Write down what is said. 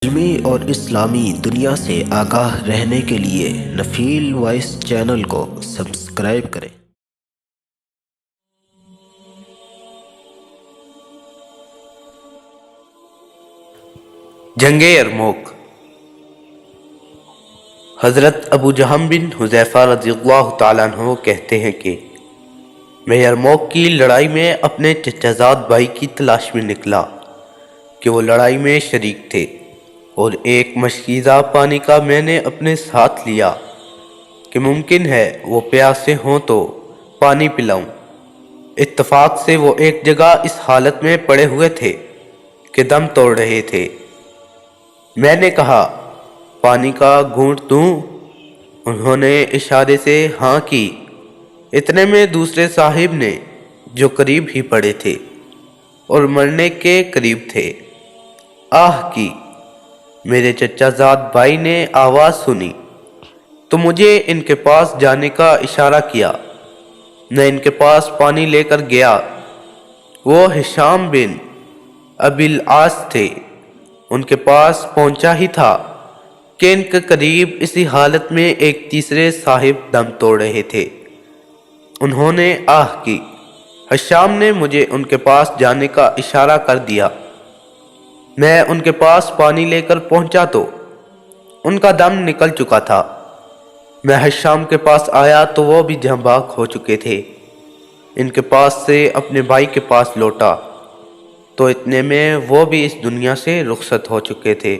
علمی اور اسلامی دنیا سے آگاہ رہنے کے لیے نفیل وائس چینل کو سبسکرائب کریں۔ جنگ یرموک۔ حضرت ابو جہم بن حذیفہ رضی اللہ تعالیٰ عنہ کہتے ہیں کہ میں یرموک کی لڑائی میں اپنے چچا زاد بھائی کی تلاش میں نکلا کہ وہ لڑائی میں شریک تھے، اور ایک مشکیزہ پانی کا میں نے اپنے ساتھ لیا کہ ممکن ہے وہ پیاسے ہوں تو پانی پلاؤں۔ اتفاق سے وہ ایک جگہ اس حالت میں پڑے ہوئے تھے کہ دم توڑ رہے تھے۔ میں نے کہا، پانی کا گھونٹ دوں؟ انہوں نے اشارے سے ہاں کی۔ اتنے میں دوسرے صاحب نے، جو قریب ہی پڑے تھے اور مرنے کے قریب تھے، آہ کی۔ میرے چچا زاد بھائی نے آواز سنی تو مجھے ان کے پاس جانے کا اشارہ کیا۔ میں ان کے پاس پانی لے کر گیا۔ وہ ہشام بن ابی العاص تھے۔ ان کے پاس پہنچا ہی تھا کہ ان کے قریب اسی حالت میں ایک تیسرے صاحب دم توڑ رہے تھے۔ انہوں نے آہ کی۔ ہشام نے مجھے ان کے پاس جانے کا اشارہ کر دیا۔ میں ان کے پاس پانی لے کر پہنچا تو ان کا دم نکل چکا تھا۔ میں ہشام کے پاس آیا تو وہ بھی جاں بحق ہو چکے تھے۔ ان کے پاس سے اپنے بھائی کے پاس لوٹا تو اتنے میں وہ بھی اس دنیا سے رخصت ہو چکے تھے۔